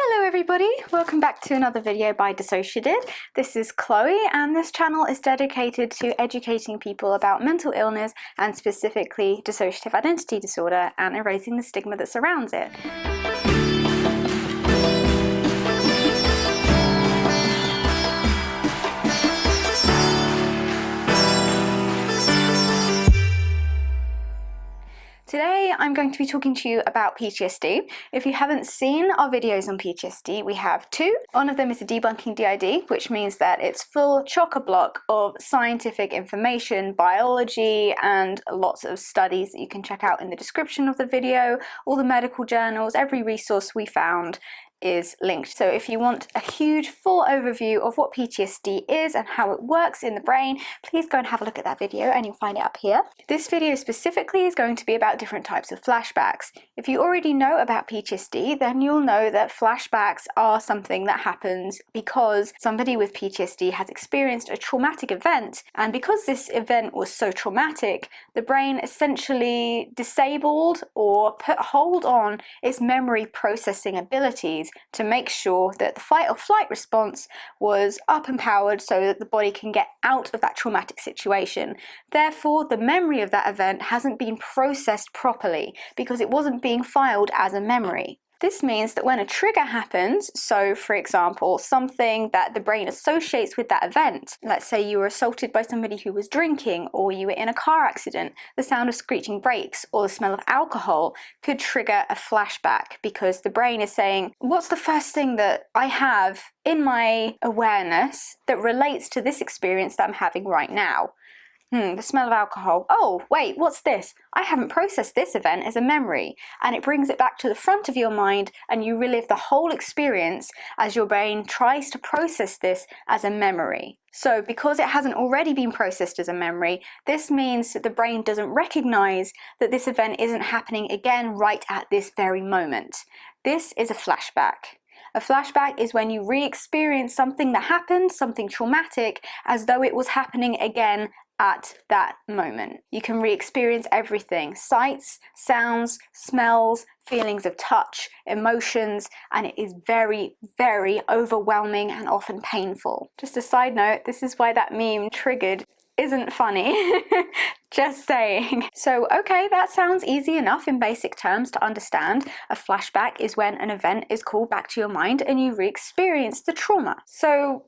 Hello everybody, welcome back to another video by DissociaDID. This is Chloe and this channel is dedicated to educating people about mental illness and specifically dissociative identity disorder and erasing the stigma that surrounds it. Today I'm going to be talking to you about PTSD. If you haven't seen our videos on PTSD, we have two. One of them is a debunking DID, which means that it's full chock-a-block of scientific information, biology, and lots of studies that you can check out in the description of the video. All the medical journals, every resource we found is linked. So if you want a huge full overview of what PTSD is and how it works in the brain, please go and have a look at that video and you'll find it up here. This video specifically is going to be about different types of flashbacks. If you already know about PTSD, then you'll know that flashbacks are something that happens because somebody with PTSD has experienced a traumatic event, and because this event was so traumatic, the brain essentially disabled or put a hold on its memory processing abilities to make sure that the fight or flight response was up and powered so that the body can get out of that traumatic situation. Therefore, the memory of that event hasn't been processed properly because it wasn't being filed as a memory. This means that when a trigger happens, so for example, something that the brain associates with that event, let's say you were assaulted by somebody who was drinking, or you were in a car accident, the sound of screeching brakes or the smell of alcohol could trigger a flashback because the brain is saying, what's the first thing that I have in my awareness that relates to this experience that I'm having right now? The smell of alcohol. Oh, wait, what's this? I haven't processed this event as a memory. And it brings it back to the front of your mind and you relive the whole experience as your brain tries to process this as a memory. So because it hasn't already been processed as a memory, this means that the brain doesn't recognize that this event isn't happening again right at this very moment. This is a flashback. A flashback is when you re-experience something that happened, something traumatic, as though it was happening again at that moment. You can re-experience everything: sights, sounds, smells, feelings of touch, emotions, and it is very, very overwhelming and often painful. Just a side note, this is why that meme triggered isn't funny. Just saying. So, okay, that sounds easy enough in basic terms to understand. A flashback is when an event is called back to your mind and you re-experience the trauma. So,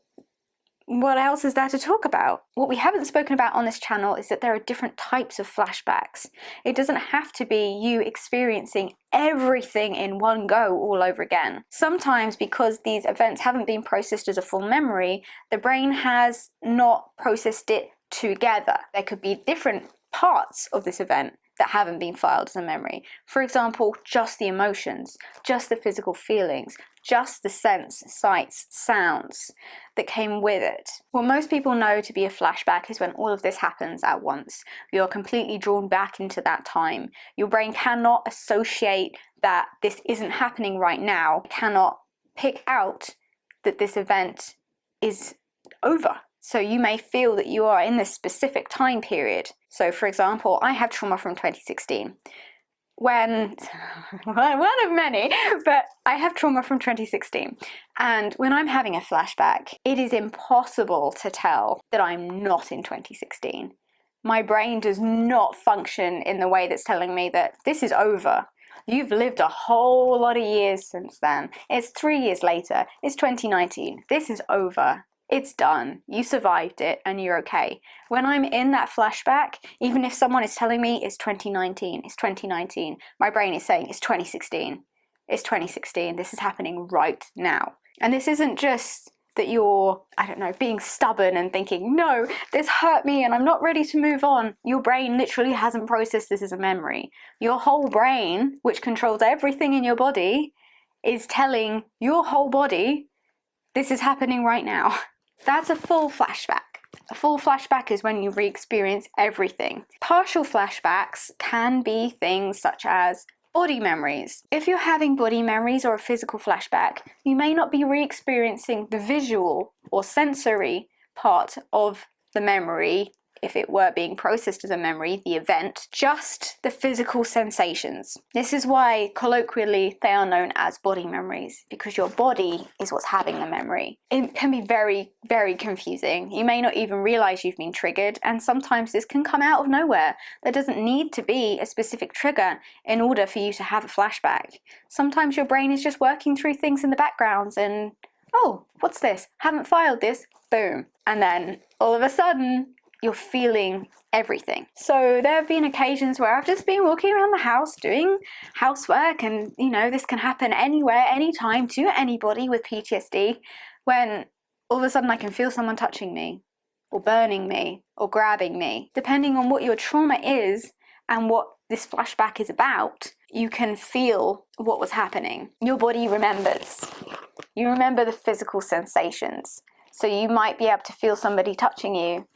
what else is there to talk about? What we haven't spoken about on this channel is that there are different types of flashbacks. It doesn't have to be you experiencing everything in one go all over again. Sometimes, because these events haven't been processed as a full memory, the brain has not processed it together. There could be different parts of this event that haven't been filed as a memory. For example, just the emotions, just the physical feelings, just the sense, sights, sounds that came with it. What most people know to be a flashback is when all of this happens at once. You're completely drawn back into that time. Your brain cannot associate that this isn't happening right now, cannot pick out that this event is over. So you may feel that you are in this specific time period. So for example, I have trauma from 2016. One of many, but I have trauma from 2016. And when I'm having a flashback, it is impossible to tell that I'm not in 2016. My brain does not function in the way that's telling me that this is over. You've lived a whole lot of years since then. It's 3 years later. It's 2019. This is over. It's done. You survived it and you're okay. When I'm in that flashback, even if someone is telling me it's 2019, it's 2019, my brain is saying it's 2016. It's 2016. This is happening right now. And this isn't just that you're, I don't know, being stubborn and thinking, no, this hurt me and I'm not ready to move on. Your brain literally hasn't processed this as a memory. Your whole brain, which controls everything in your body, is telling your whole body, this is happening right now. That's a full flashback. A full flashback is when you re-experience everything. Partial flashbacks can be things such as body memories. If you're having body memories or a physical flashback, you may not be re-experiencing the visual or sensory part of the memory if it were being processed as a memory, the event, just the physical sensations. This is why colloquially they are known as body memories, because your body is what's having the memory. It can be very, very confusing. You may not even realize you've been triggered, and sometimes this can come out of nowhere. There doesn't need to be a specific trigger in order for you to have a flashback. Sometimes your brain is just working through things in the background and, oh, what's this? Haven't filed this. Boom. And then all of a sudden, you're feeling everything. So there have been occasions where I've just been walking around the house doing housework, and you know, this can happen anywhere, anytime, to anybody with PTSD, when all of a sudden I can feel someone touching me, or burning me, or grabbing me. Depending on what your trauma is and what this flashback is about, you can feel what was happening. Your body remembers. You remember the physical sensations. So you might be able to feel somebody touching you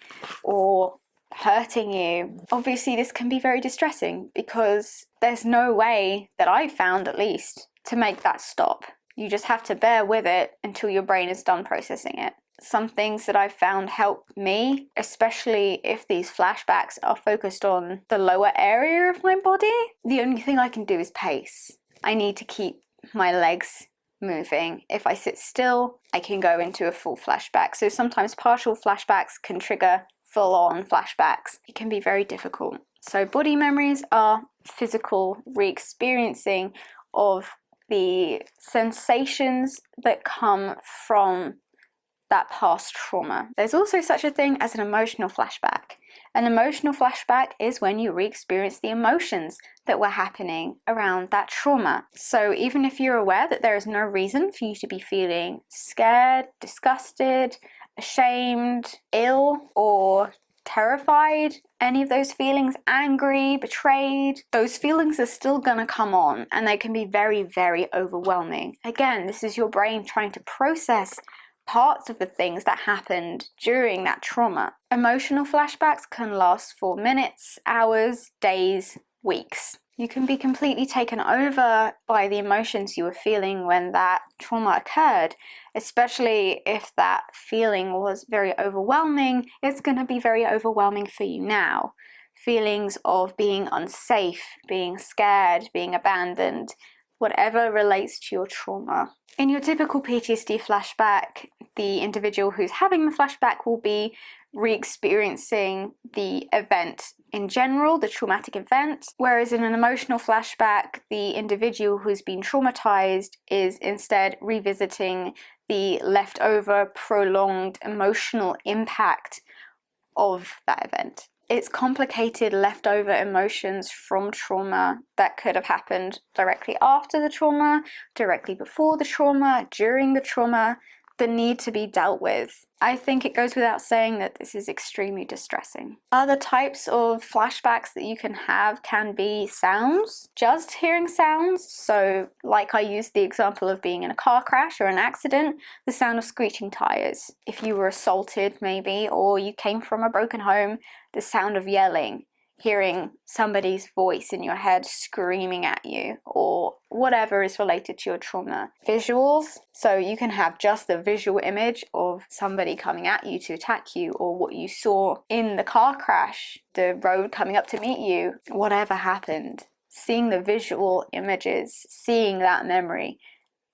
or hurting you. Obviously, this can be very distressing because there's no way, that I've found at least, to make that stop. You just have to bear with it until your brain is done processing it. Some things that I've found help me, especially if these flashbacks are focused on the lower area of my body, the only thing I can do is pace. I need to keep my legs moving. If I sit still, I can go into a full flashback. So sometimes partial flashbacks can trigger full-on flashbacks. It can be very difficult. So body memories are physical re-experiencing of the sensations that come from that past trauma. There's also such a thing as an emotional flashback. An emotional flashback is when you re-experience the emotions that were happening around that trauma. So even if you're aware that there is no reason for you to be feeling scared, disgusted, ashamed, ill, or terrified, any of those feelings, angry, betrayed, those feelings are still gonna come on, and they can be very, very overwhelming. Again, this is your brain trying to process parts of the things that happened during that trauma. Emotional flashbacks can last for minutes, hours, days, weeks. You can be completely taken over by the emotions you were feeling when that trauma occurred, especially if that feeling was very overwhelming. It's going to be very overwhelming for you now. Feelings of being unsafe, being scared, being abandoned, whatever relates to your trauma. In your typical PTSD flashback, the individual who's having the flashback will be re-experiencing the event in general, the traumatic event, whereas in an emotional flashback, the individual who's been traumatized is instead revisiting the leftover, prolonged emotional impact of that event. It's complicated leftover emotions from trauma that could have happened directly after the trauma, directly before the trauma, during the trauma, that need to be dealt with. I think it goes without saying that this is extremely distressing. Other types of flashbacks that you can have can be sounds, just hearing sounds. So like I used the example of being in a car crash or an accident, the sound of screeching tires. If you were assaulted maybe, or you came from a broken home, the sound of yelling, hearing somebody's voice in your head screaming at you, or whatever is related to your trauma. Visuals, so you can have just the visual image of somebody coming at you to attack you, or what you saw in the car crash, the road coming up to meet you, whatever happened. Seeing the visual images, seeing that memory,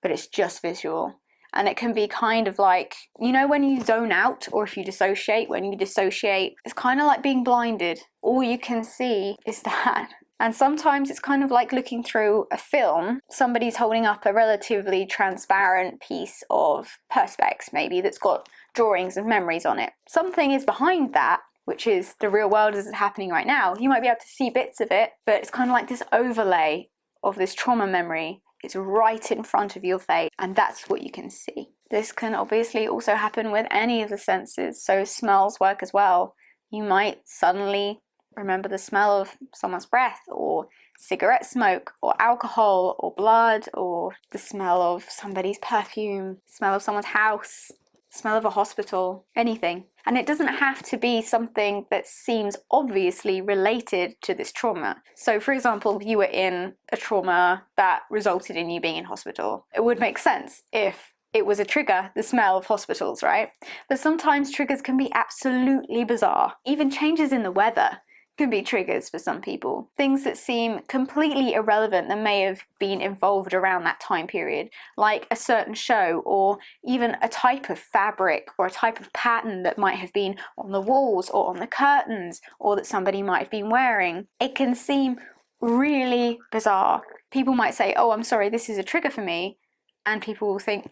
but it's just visual. And it can be kind of like, you know, when you zone out, or if you dissociate, when you dissociate, it's kind of like being blinded. All you can see is that. And sometimes it's kind of like looking through a film. Somebody's holding up a relatively transparent piece of perspex, maybe, that's got drawings of memories on it. Something is behind that, which is the real world as it's happening right now. You might be able to see bits of it, but it's kind of like this overlay of this trauma memory. It's right in front of your face, and that's what you can see. This can obviously also happen with any of the senses, so smells work as well. You might suddenly remember the smell of someone's breath, or cigarette smoke, or alcohol, or blood, or the smell of somebody's perfume, smell of someone's house, smell of a hospital, anything. And it doesn't have to be something that seems obviously related to this trauma. So for example, if you were in a trauma that resulted in you being in hospital, it would make sense if it was a trigger, the smell of hospitals, right? But sometimes triggers can be absolutely bizarre. Even changes in the weather can be triggers for some people. Things that seem completely irrelevant that may have been involved around that time period, like a certain show, or even a type of fabric or a type of pattern that might have been on the walls or on the curtains, or that somebody might have been wearing. It can seem really bizarre. People might say, oh, I'm sorry, this is a trigger for me, and people will think,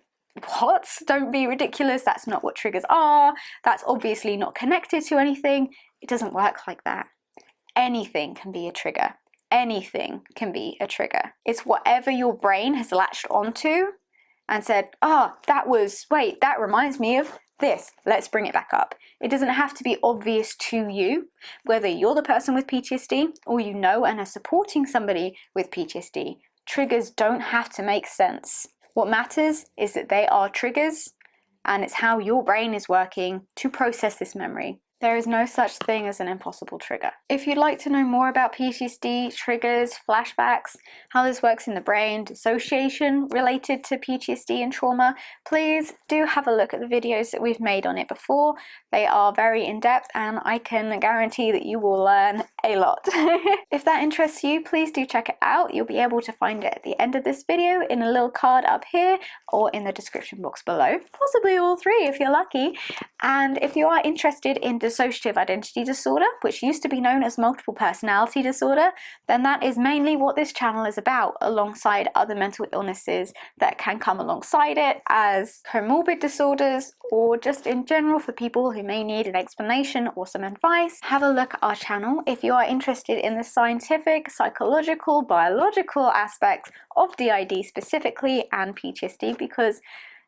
what? Don't be ridiculous, that's not what triggers are, that's obviously not connected to anything. It doesn't work like that. Anything can be a trigger. Anything can be a trigger. It's whatever your brain has latched onto and said, oh, wait, that reminds me of this, let's bring it back up. It doesn't have to be obvious to you, whether you're the person with PTSD or you know and are supporting somebody with PTSD. Triggers don't have to make sense. What matters is that they are triggers, and it's how your brain is working to process this memory. There is no such thing as an impossible trigger. If you'd like to know more about PTSD, triggers, flashbacks, how this works in the brain, dissociation related to PTSD and trauma, please do have a look at the videos that we've made on it before. They are very in-depth, and I can guarantee that you will learn a lot. If that interests you, please do check it out. You'll be able to find it at the end of this video in a little card up here or in the description box below. Possibly all three if you're lucky. And if you are interested in dissociative identity disorder, which used to be known as multiple personality disorder, then that is mainly what this channel is about, alongside other mental illnesses that can come alongside it as comorbid disorders, or just in general for people who may need an explanation or some advice. Have a look at our channel if you are interested in the scientific, psychological, biological aspects of DID specifically, and PTSD, because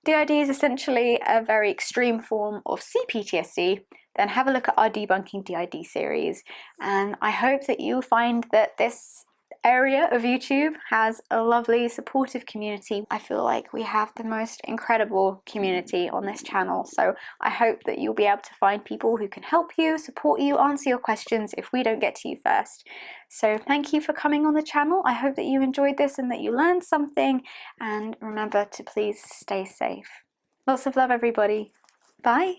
DID is essentially a very extreme form of CPTSD. Then have a look at our Debunking DID series, and I hope that you find that this area of YouTube has a lovely supportive community. I feel like we have the most incredible community on this channel, so I hope that you'll be able to find people who can help you, support you, answer your questions if we don't get to you first. So thank you for coming on the channel. I hope that you enjoyed this and that you learned something, and remember to please stay safe. Lots of love, everybody. Bye.